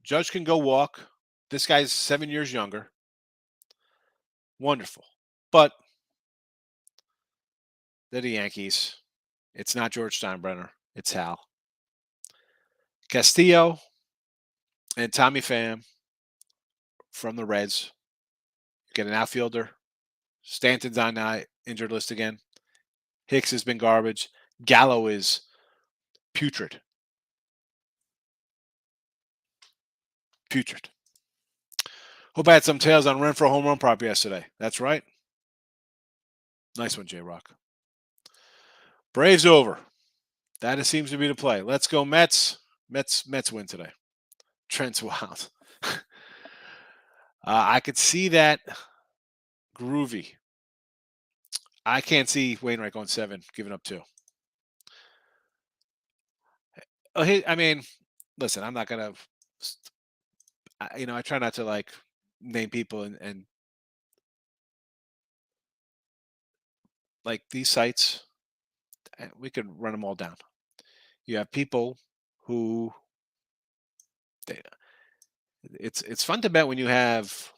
Judge can go walk. This guy's 7 years younger. Wonderful, but they're the Yankees. It's not George Steinbrenner. It's Hal Castillo and Tommy Pham from the Reds. Get an outfielder. Stanton's on the injured list again. Hicks has been garbage. Gallo is putrid. Putrid. Hope I had some tails on Renfroe home run prop yesterday. That's right. Nice one, J-Rock. Braves over. That seems to be the play. Let's go Mets. Mets win today. Trent's wild. I could see that. Groovy. I can't see Wainwright going 7, giving up 2. I mean, listen, I'm not gonna. I try not to name people and like these sites. We could run them all down. You have people who. It's fun to bet when you have.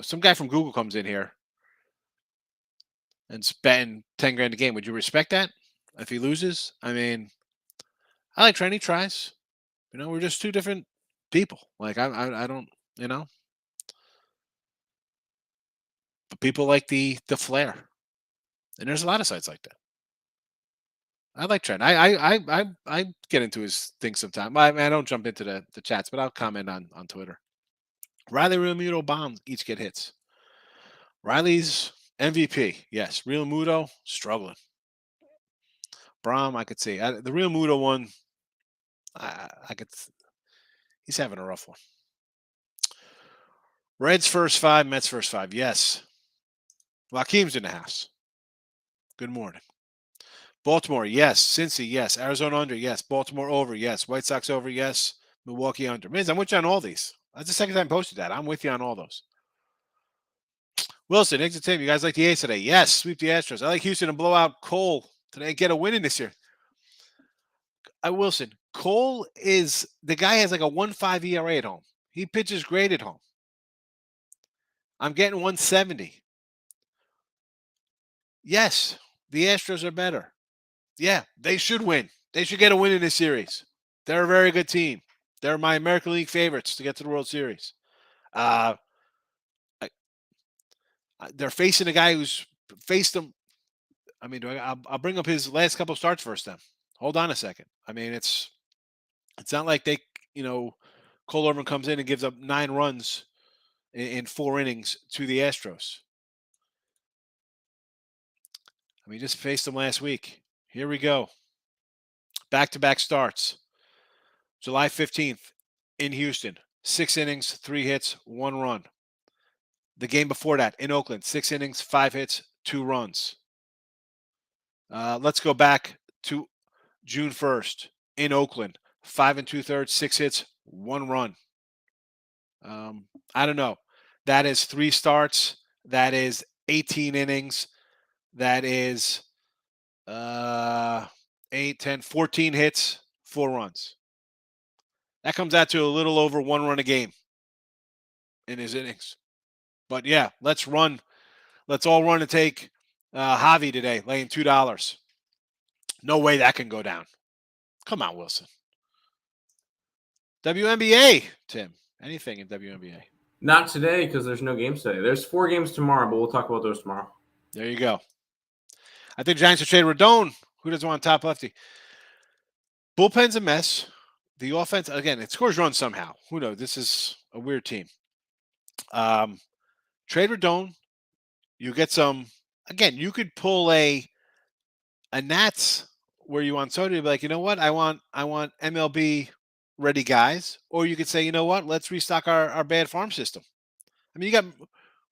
Some guy from Google comes in here and betting 10 grand a game. Would you respect that? If he loses, I mean, I like Trent. He tries. We're just two different people. Like I don't. But people like the flair, and there's a lot of sites like that. I like Trent. I get into his thing sometime. I don't jump into the chats, but I'll comment on Twitter. Riley, Real Muto, Bomb each get hits. Riley's MVP, yes. Real Muto struggling. Brahm, I could see the Real Muto one. I could. He's having a rough one. Reds first 5, Mets first 5. Yes. Lakeem's in the house. Good morning. Baltimore, yes. Cincy, yes. Arizona under, yes. Baltimore over, yes. White Sox over, yes. Milwaukee under. Miz, I'm with you on all these. That's the second time I posted that. I'm with you on all those. Wilson, Higgs and Tim, you guys like the A's today? Yes. Sweep the Astros. I like Houston to blow out Cole today. Get a win in this year. Wilson, Cole is the guy has like a 1.5 ERA at home. He pitches great at home. I'm getting 170. Yes, the Astros are better. Yeah, they should win. They should get a win in this series. They're a very good team. They're my American League favorites to get to the World Series. They're facing a guy who's faced them. I mean, I'll bring up his last couple of starts first then. Hold on a second. I mean, it's not like they, Cole Irvin comes in and gives up 9 runs in 4 innings to the Astros. I mean, just faced them last week. Here we go. Back-to-back starts. July 15th in Houston. 6 innings, 3 hits, 1 run. The game before that in Oakland. 6 innings, 5 hits, 2 runs. Let's go back to June 1st in Oakland. 5 2/3, 6 hits, 1 run. I don't know. That is 3 starts. That is 18 innings. That is 8, 10, 14 hits, 4 runs. That comes out to a little over 1 run a game in his innings. But yeah, let's run. Let's all run and take Javi today, laying $2. No way that can go down. Come on, Wilson. WNBA, Tim. Anything in WNBA? Not today because there's no games today. There's 4 games tomorrow, but we'll talk about those tomorrow. There you go. I think Giants will trade Rodon. Who doesn't want top lefty? Bullpen's a mess. The offense, again, it scores runs somehow. Who knows? This is a weird team. Trade Rodon. You get some. Again, you could pull a Nats where you want Soto to be like, you know what? I want MLB ready guys. Or you could say, you know what? Let's restock our bad farm system. I mean, you got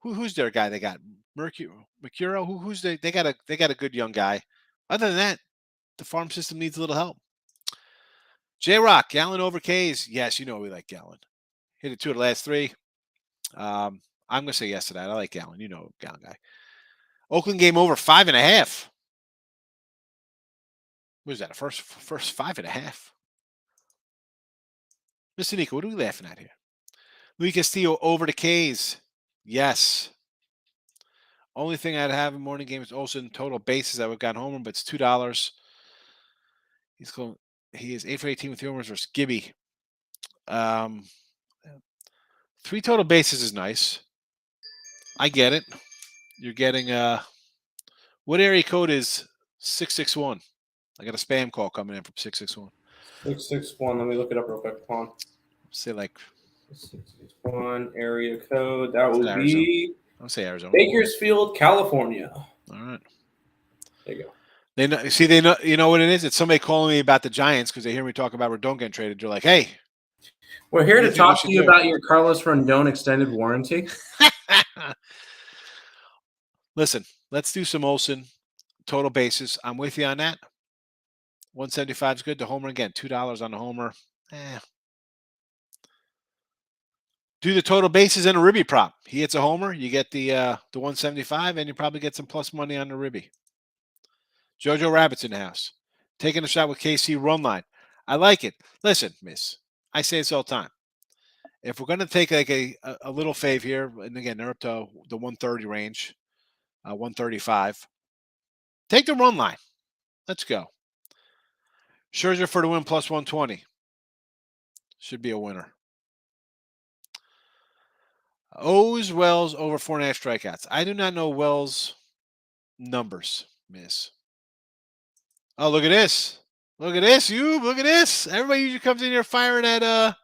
who's their guy they got? Mercuro? Who's they got a good young guy. Other than that, the farm system needs a little help. J-Rock, Gallen over K's. Yes, we like Gallen. Hit it 2 of the last 3. I'm going to say yes to that. I like Gallen. Gallen guy. Oakland game over 5.5. What is that? A first 5.5? Mr. Nico, what are we laughing at here? Luis Castillo over the K's. Yes. Only thing I'd have in morning game is Olsen total bases. I would have gotten homer, but it's $2. He is 8 for 18 with homers versus Gibby. 3 total bases is nice. I get it. You're getting what area code is 661? I got a spam call coming in from 661. 661. Let me look it up real quick. Come on. Say like 661 area code. That would be. I'll say Arizona. Bakersfield, California. All right. There you go. They know. You know what it is? It's somebody calling me about the Giants because they hear me talk about Rodon getting traded. They're like, "Hey, we're here to talk to you about your Carlos Rodon extended warranty." Listen, let's do some Olsen total bases. I'm with you on that. 175 is good. The homer again, $2 on the homer. Do the total bases and a Ribby prop. He hits a homer, you get the 175, and you probably get some plus money on the Ribby. Jojo Rabbit's in the house. Taking a shot with KC run line. I like it. Listen, miss, I say this all the time. If we're going to take like a little fave here, and again, they're up to the 130 range, 135, take the run line. Let's go. Scherzer for the win plus 120. Should be a winner. O's Wells over 4.5 strikeouts. I do not know Wells' numbers, miss. Oh, look at this. Look at this, you. Look at this. Everybody usually comes in here firing at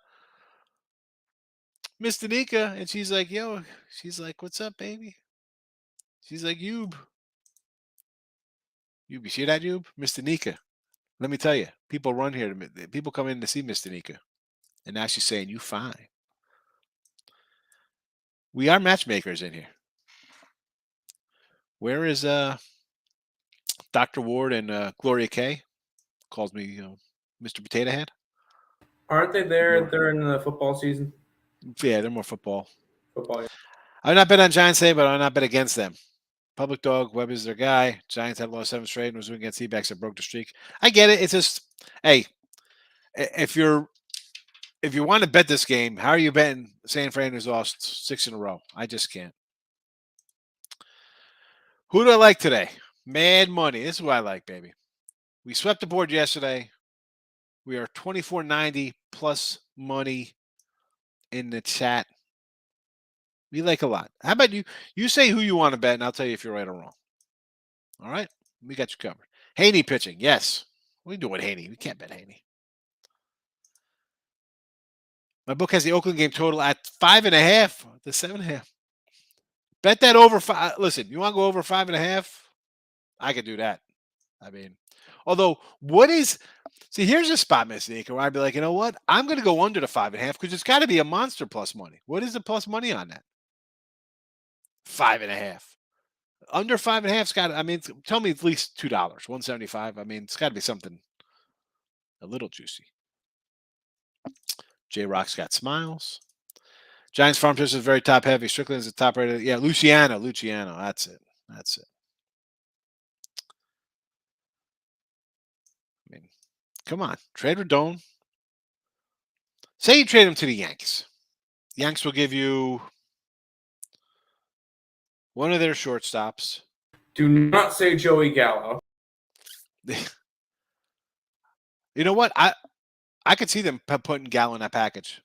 Miss Danica, and she's like, yo, she's like, what's up, baby? She's like, Yub. You see that, Yub? Miss Danica. Let me tell you, people run here. People come in to see Miss Danica. And now she's saying, you fine. We are matchmakers in here. Where is Dr. Ward and Gloria K? Calls me Mr. Potato Head. Aren't they there during the football season? Yeah, they're more football. Football. I've not bet on Giants today, but I've not bet against them. Public dog, Webb is their guy. Giants had lost 7 straight and was winning against D-backs that broke the streak. I get it. It's just, hey, if you want to bet this game, how are you betting San Fran has lost 6 in a row? I just can't. Who do I like today? Mad money. This is what I like, baby. We swept the board yesterday. We are 24.90 plus money in the chat. We like a lot. How about you? You say who you want to bet, and I'll tell you if you're right or wrong. All right? We got you covered. Haney pitching. Yes. What are you doing with Haney? We can't bet Haney. My book has the Oakland game total at 5.5 to 7.5. Bet that over 5. Listen, you want to go over 5.5? I could do that. I mean, although, see, here's a spot, Miss Nika, where I'd be like, you know what? I'm going to go under the 5.5 because it's got to be a monster plus money. What is the plus money on that? 5.5. Under 5.5's got. I mean, tell me at least $2, $1.75. I mean, it's got to be something a little juicy. J Rock's got smiles. Giants farm pitch is very top heavy. Strickland's the top rated. Yeah, Luciano. That's it. I mean, come on, trade Rodon. Say you trade him to the Yanks. Yanks will give you one of their shortstops. Do not say Joey Gallo. You know what? I could see them putting Gallo in that package.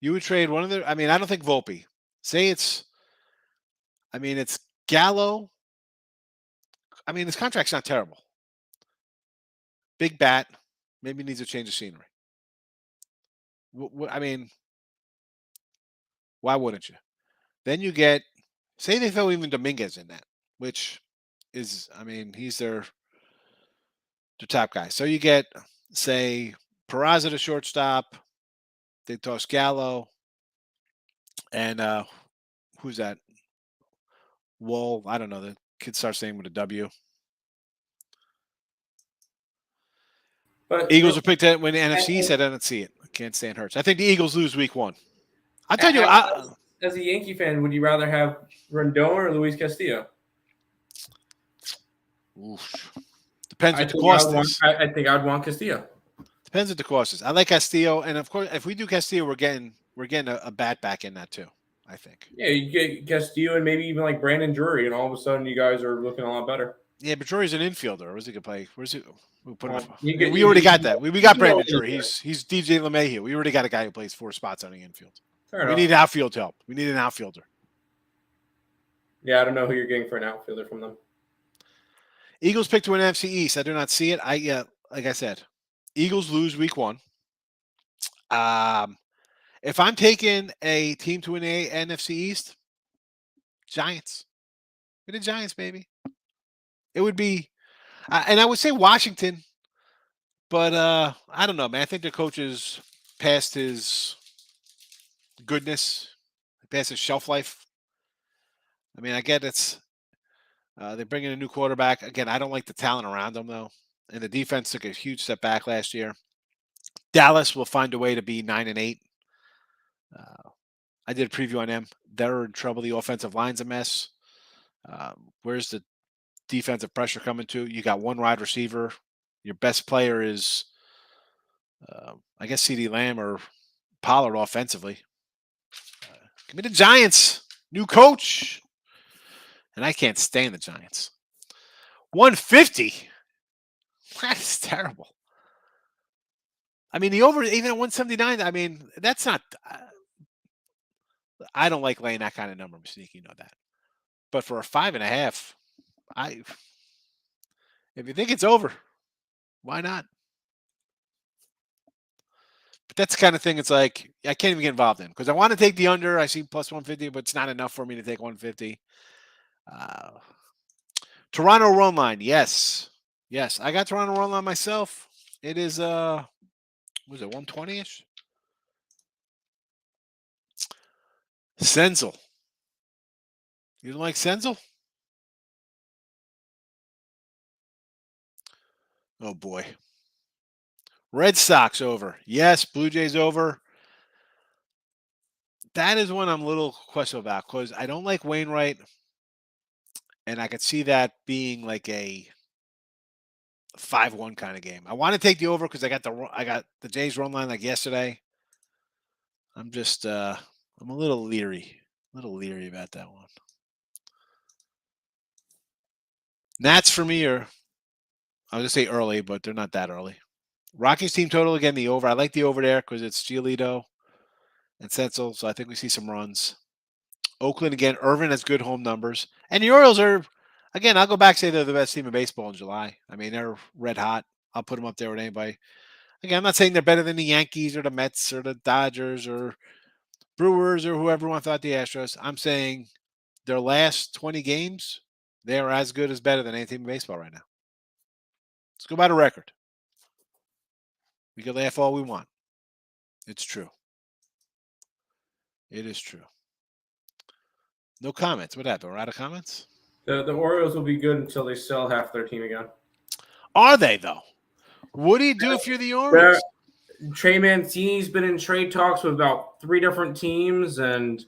You would trade one of their. I mean, I don't think Volpe. Say it's. I mean, it's Gallo. I mean, his contract's not terrible. Big bat. Maybe needs a change of scenery. I mean, why wouldn't you? Then you get. Say they throw even Dominguez in that, which is. I mean, he's their top guy. So you get, say, Peraza to shortstop. They toss Gallo. And who's that? Wall. I don't know. The kid starts name with a W. But Eagles are picked at when the NFC said I didn't see it. I can't stand Hurts. I think the Eagles lose week 1. I'll tell you. As a Yankee fan, would you rather have Rendon or Luis Castillo? Oof. Depends what the cost is. I think I'd want Castillo. Depends what the cost is. I like Castillo, and of course, if we do Castillo, we're getting a bat back in that too. I think. Yeah, you get Castillo and maybe even like Brandon Drury, and all of a sudden you guys are looking a lot better. Yeah, but Drury's an infielder. Where's he gonna play? Where's he? We already got that. We got Brandon Drury. He's DJ LeMahieu. We already got a guy who plays 4 spots on the infield. We need outfield help. We need an outfielder. Yeah, I don't know who you're getting for an outfielder from them. Eagles pick to win NFC East. I do not see it. Like I said, Eagles lose week 1. If I'm taking a team to win the NFC East, Giants. We're the Giants, baby. It would be, and I would say Washington, but I don't know, man. I think the coach is past his goodness, past his shelf life. I mean, I get it's they're bringing a new quarterback. Again, I don't like the talent around them, though. And the defense took a huge step back last year. Dallas will find a way to be 9-8. I did a preview on them. They're in trouble. The offensive line's a mess. Where's the defensive pressure coming to? You got one wide receiver. Your best player is, I guess, CeeDee Lamb or Pollard offensively. Give me the Giants. New coach. And I can't stand the Giants. 150. That is terrible. I mean, the over even at 179. I mean, that's not. I don't like laying that kind of number, Mystique. You know that. But for a 5.5, if you think it's over, why not? But that's the kind of thing it's like I can't even get involved in because I want to take the under. I see plus 150, but it's not enough for me to take 150. Toronto run line, yes. Yes, I got Toronto run line myself. It is was it 120-ish? Senzel. You don't like Senzel? Oh boy. Red Sox over. Yes, Blue Jays over. That is one I'm a little questionable about because I don't like Wainwright, and I could see that being like a 5-1 kind of game. I want to take the over because I got the Jays run line like yesterday. I'm just I'm a little leery about that one. Nats for me are I was gonna say early, but they're not that early. Rockies team total again the over. I like the over there because it's Giolito and Senzel, so I think we see some runs. Oakland again. Irvin has good home numbers, and the Orioles are again. I'll go back and say they're the best team in baseball in July. I mean they're red hot. I'll put them up there with anybody. Again, I'm not saying they're better than the Yankees or the Mets or the Dodgers or Brewers or whoever wants out the Astros. I'm saying their last 20 games, they are as good as better than any team in baseball right now. Let's go by the record. We can laugh all we want. It's true. It is true. No comments. What happened? We're out of comments? The Orioles will be good until they sell half their team again. Are they, though? What do you do if you're the Orioles? Trey Mancini's been in trade talks with about 3 different teams, and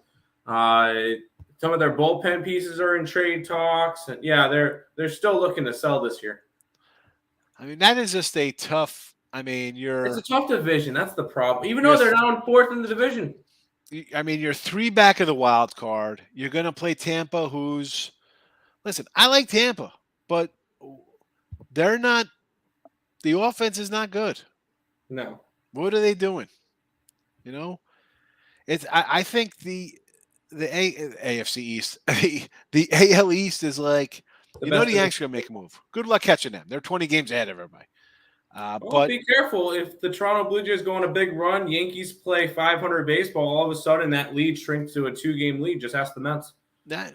some of their bullpen pieces are in trade talks. And yeah, they're still looking to sell this year. I mean, that is just a tough. I mean, it's a tough division. That's the problem. Even though they're now in 4th in the division. I mean, you're 3 back of the wild card. You're going to play Tampa, who's listen. I like Tampa, but they're not. The offense is not good. No. What are they doing? You know, it's. I think the AFC East, the AL East is like. The Yanks are going to make a move. Good luck catching them. They're 20 games ahead of everybody. But be careful. If the Toronto Blue Jays go on a big run, Yankees play 500 baseball, all of a sudden that lead shrinks to a 2-game lead. Just ask the Mets. Yeah,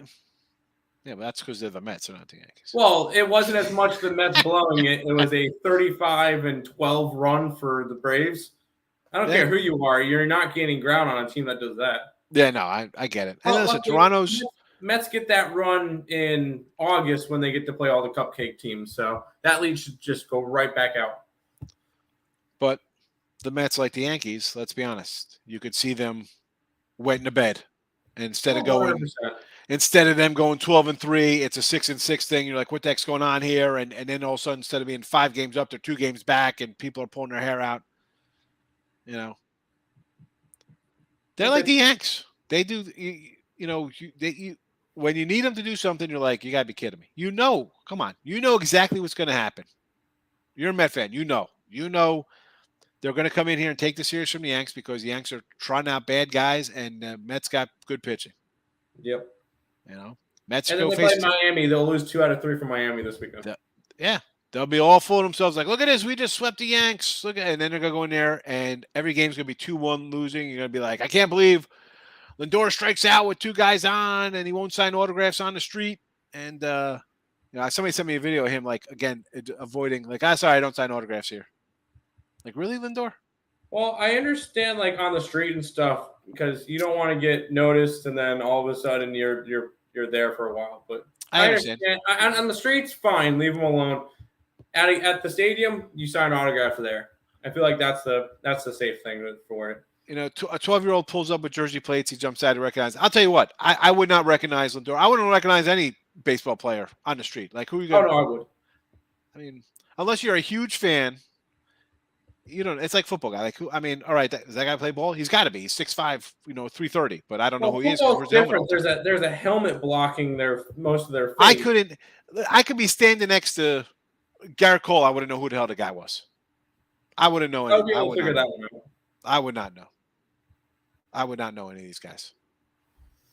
but that's because they're the Mets, they're not the Yankees. Well, it wasn't as much the Mets blowing it. It was a 35-12 run for the Braves. I don't care who you are. You're not gaining ground on a team that does that. Yeah, no, I get it. And listen, Toronto's Mets get that run in August when they get to play all the cupcake teams. So that lead should just go right back out. But the Mets, like the Yankees, let's be honest, you could see them wetting the bed instead of going. 100%. Instead of them going 12-3, it's a 6-6 thing. You're like, what the heck's going on here? And then all of a sudden, instead of being 5 games up, they're 2 games back, and people are pulling their hair out. You know, they're like the Yanks. They do. When you need them to do something, you're like, you gotta be kidding me. Come on, you know exactly what's going to happen. You're a Met fan. You know they're going to come in here and take the series from the Yanks because the Yanks are trotting out bad guys, and Mets got good pitching. Yep. Mets and go then they play Miami. They'll lose 2 out of 3 from Miami this weekend. They'll be all full of themselves. Like, look at this, we just swept the Yanks. And then they're gonna go in there, and every game's gonna be 2-1 losing. You're gonna be like, I can't believe Lindor strikes out with 2 guys on, and he won't sign autographs on the street. And somebody sent me a video of him, like, again, avoiding, like, sorry, I don't sign autographs here. Like, really, Lindor? Well, I understand, like, on the street and stuff, because you don't want to get noticed, and then all of a sudden you're there for a while. But I understand. On the streets, fine, leave them alone. At the stadium, you sign an autograph there. I feel like that's the safe thing for it. A 12-year-old pulls up with jersey plates. He jumps out to recognize. I'll tell you what. I would not recognize Lindor. I wouldn't recognize any baseball player on the street. Like, who are you going to? Oh, no, I would. I mean, unless you're a huge fan, you don't. It's like football guy. Like, who? I mean, all right, does that guy play ball? He's got to be. He's 6'5", 330. But I don't know who he is. Football's different. There's a helmet blocking most of their face. I could be standing next to Garrett Cole. I wouldn't know who the hell the guy was. I wouldn't know I'll any. be able to figure that one out. I would not know. I would not know any of these guys.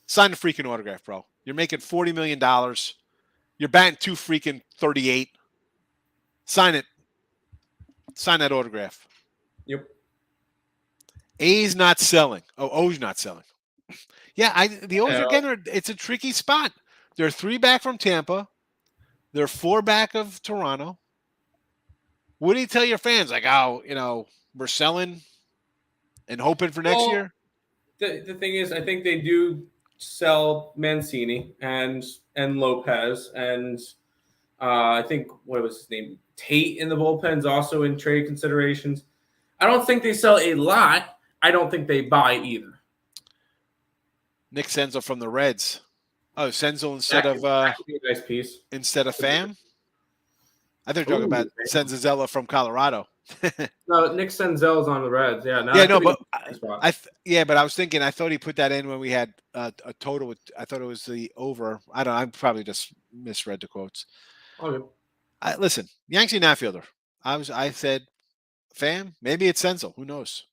Sign the freaking autograph, bro. You're making $40 million. You're batting 238. Sign it. Sign that autograph. Yep. A's not selling. Oh, O's not selling. Yeah, the O's are getting. It's a tricky spot. They're 3 back from Tampa. They're 4 back of Toronto. What do you tell your fans? Like, oh, we're selling and hoping for next year. The thing is, I think they do sell Mancini and Lopez, and I think what was his name, Tate in the bullpen's also in trade considerations. I don't think they sell a lot. I don't think they buy either. Nick Senzel from the Reds. Oh, Senzel instead That could be a nice piece. Instead of Pham. I think you're talking about Senzazella from Colorado. No, Nick Senzel's on the Reds. Yeah, but I was thinking. I thought he put that in when we had a total. I thought it was the over. I don't know. I probably just misread the quotes. Okay. Listen, Yankee outfielder. I said Pham. Maybe it's Senzel. Who knows?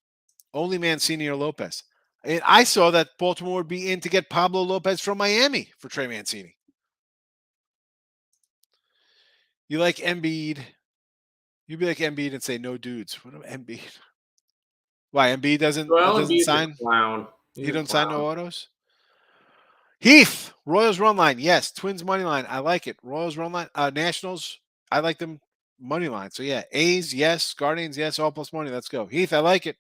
Only Mancini or Lopez. And I saw that Baltimore would be in to get Pablo Lopez from Miami for Trey Mancini. You like Embiid? You'd be like Embiid and say no dudes. What about Embiid? Why Embiid doesn't sign? He doesn't sign no autos. Heath, Royals run line, yes. Twins money line, I like it. Royals run line, Nationals, I like them money line. So yeah, A's, yes. Guardians, yes. All plus money. Let's go. Heath, I like it.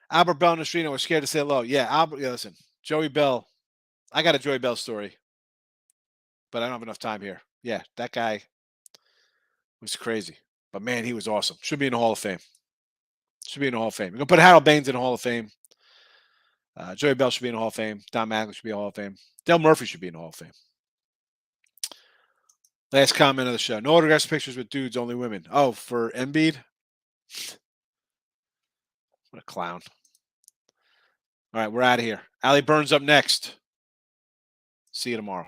Albert Bell and Nostrino were scared to say hello. Yeah, Albert. Yeah, listen, Joey Bell. I got a Joey Bell story, but I don't have enough time here. Yeah, that guy was crazy, but man, he was awesome. Should be in the Hall of Fame. Should be in the Hall of Fame. We're gonna put Harold Baines in the Hall of Fame. Joey Bell should be in the Hall of Fame. Don Mattingly should be in the Hall of Fame. Dale Murphy should be in the Hall of Fame. Last comment of the show. No autographs, pictures with dudes, only women. Oh, for Embiid? What a clown. All right, we're out of here. Allie Burns up next. See you tomorrow.